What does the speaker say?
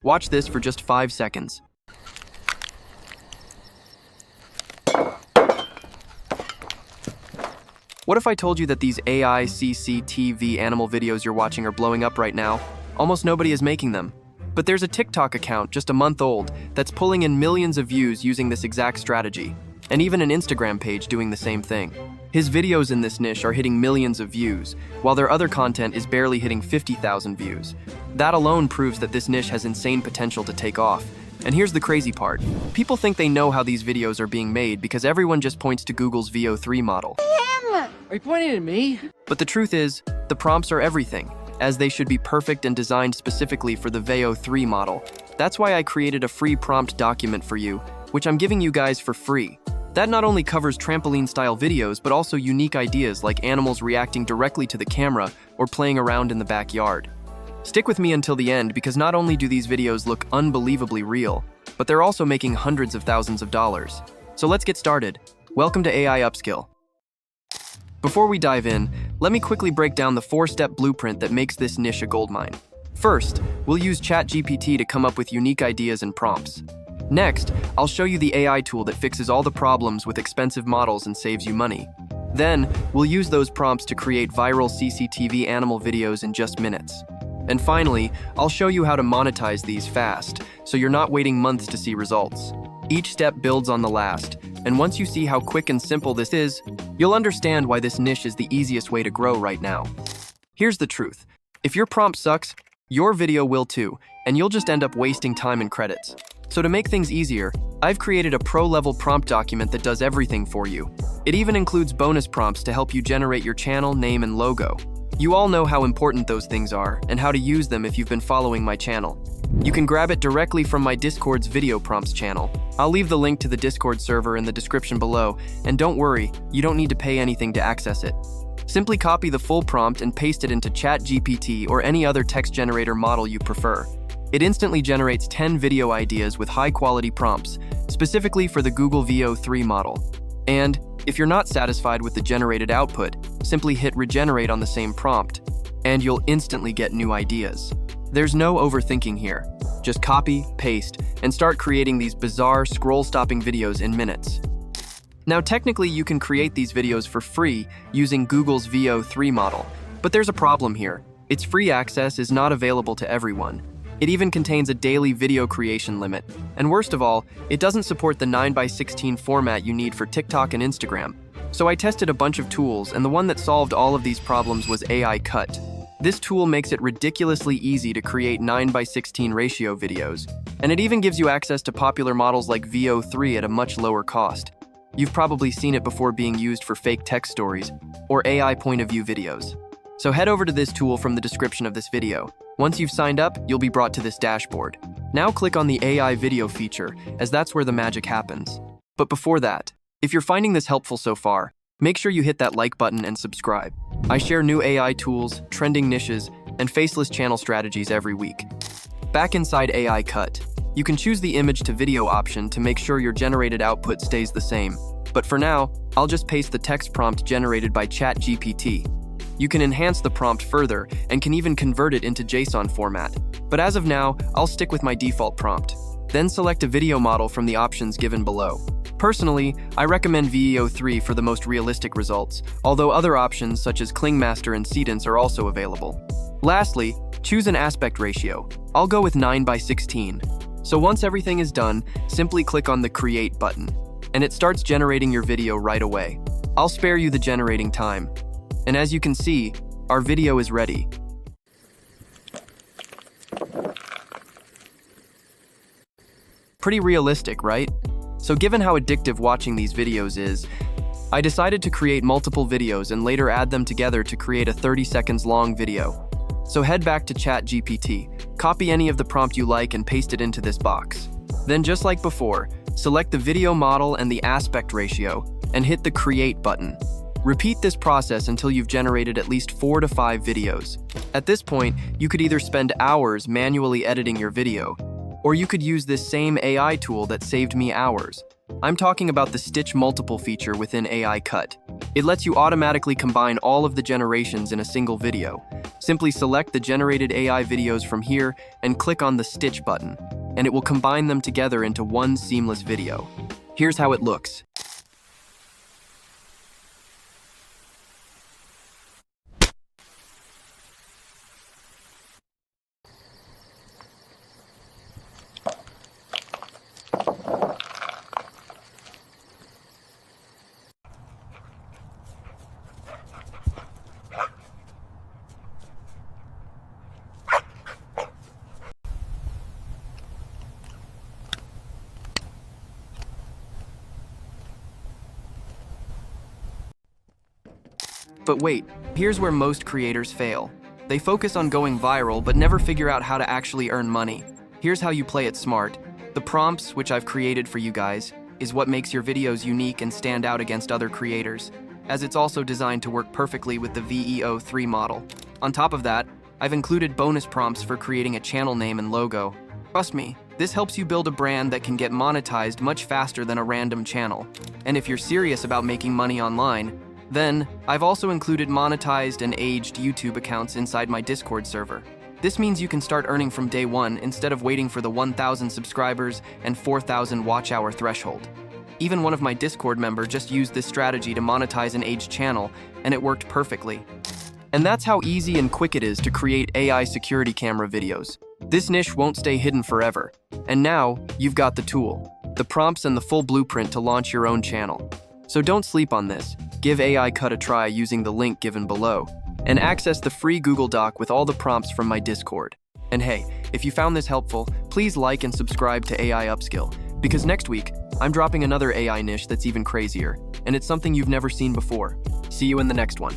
Watch this for just 5 seconds. What if I told you that these AI CCTV animal videos you're watching are blowing up right now? Almost nobody is making them. But there's a TikTok account just a month old that's pulling in millions of views using this exact strategy, and even an Instagram page doing the same thing. His videos in this niche are hitting millions of views, while their other content is barely hitting 50,000 views. That alone proves that this niche has insane potential to take off. And here's the crazy part. People think they know how these videos are being made because everyone just points to Google's VO3 model. Are you pointing at me? But the truth is, the prompts are everything, as they should be perfect and designed specifically for the VO3 model. That's why I created a free prompt document for you, which I'm giving you guys for free. That not only covers trampoline-style videos, but also unique ideas like animals reacting directly to the camera or playing around in the backyard. Stick with me until the end because not only do these videos look unbelievably real, but they're also making hundreds of thousands of dollars. So let's get started. Welcome to AI Upskill. Before we dive in, let me quickly break down the 4-step blueprint that makes this niche a goldmine. First, we'll use ChatGPT to come up with unique ideas and prompts. Next, I'll show you the AI tool that fixes all the problems with expensive models and saves you money. Then, we'll use those prompts to create viral CCTV animal videos in just minutes. And finally, I'll show you how to monetize these fast, so you're not waiting months to see results. Each step builds on the last, and once you see how quick and simple this is, you'll understand why this niche is the easiest way to grow right now. Here's the truth. If your prompt sucks, your video will too, and you'll just end up wasting time and credits. So to make things easier, I've created a pro-level prompt document that does everything for you. It even includes bonus prompts to help you generate your channel name and logo. You all know how important those things are and how to use them if you've been following my channel. You can grab it directly from my Discord's video prompts channel. I'll leave the link to the Discord server in the description below, and don't worry, you don't need to pay anything to access it. Simply copy the full prompt and paste it into ChatGPT or any other text generator model you prefer. It instantly generates 10 video ideas with high-quality prompts, specifically for the Google VO3 model. And if you're not satisfied with the generated output, simply hit regenerate on the same prompt, and you'll instantly get new ideas. There's no overthinking here. Just copy, paste, and start creating these bizarre, scroll-stopping videos in minutes. Now, technically, you can create these videos for free using Google's VO3 model, but there's a problem here. Its free access is not available to everyone. It even contains a daily video creation limit, and worst of all, it doesn't support the 9:16 format you need for TikTok and Instagram. So I tested a bunch of tools, and the one that solved all of these problems was aicut. This tool makes it ridiculously easy to create 9:16 ratio videos, and it even gives you access to popular models like VO3 at a much lower cost. You've probably seen it before being used for fake text stories or AI point of view videos. So head over to this tool from the description of this video. Once you've signed up, you'll be brought to this dashboard. Now click on the AI video feature, as that's where the magic happens. But before that, if you're finding this helpful so far, make sure you hit that like button and subscribe. I share new AI tools, trending niches, and faceless channel strategies every week. Back inside aicut, you can choose the image to video option to make sure your generated output stays the same. But for now, I'll just paste the text prompt generated by ChatGPT. You can enhance the prompt further and can even convert it into JSON format. But as of now, I'll stick with my default prompt. Then select a video model from the options given below. Personally, I recommend VEO3 for the most realistic results, although other options such as Clingmaster and Seedance are also available. Lastly, choose an aspect ratio. I'll go with 9:16. So once everything is done, simply click on the Create button, and it starts generating your video right away. I'll spare you the generating time. And as you can see, our video is ready. Pretty realistic, right? So given how addictive watching these videos is, I decided to create multiple videos and later add them together to create a 30 seconds long video. So head back to ChatGPT, copy any of the prompt you like and paste it into this box. Then just like before, select the video model and the aspect ratio and hit the Create button. Repeat this process until you've generated at least 4 to 5 videos. At this point, you could either spend hours manually editing your video, or you could use this same AI tool that saved me hours. I'm talking about the Stitch Multiple feature within aicut. It lets you automatically combine all of the generations in a single video. Simply select the generated AI videos from here and click on the Stitch button, and it will combine them together into one seamless video. Here's how it looks. But wait, here's where most creators fail. They focus on going viral but never figure out how to actually earn money. Here's how you play it smart. The prompts, which I've created for you guys, is what makes your videos unique and stand out against other creators, as it's also designed to work perfectly with the VEO3 model. On top of that, I've included bonus prompts for creating a channel name and logo. Trust me, this helps you build a brand that can get monetized much faster than a random channel. And if you're serious about making money online, then, I've also included monetized and aged YouTube accounts inside my Discord server. This means you can start earning from day one instead of waiting for the 1,000 subscribers and 4,000 watch hour threshold. Even one of my Discord members just used this strategy to monetize an aged channel, and it worked perfectly. And that's how easy and quick it is to create AI security camera videos. This niche won't stay hidden forever. And now, you've got the tool, the prompts and the full blueprint to launch your own channel. So don't sleep on this. Give aicut a try using the link given below, and access the free Google Doc with all the prompts from my Discord. And hey, if you found this helpful, please like and subscribe to AI Upskill, because next week, I'm dropping another AI niche that's even crazier, and it's something you've never seen before. See you in the next one.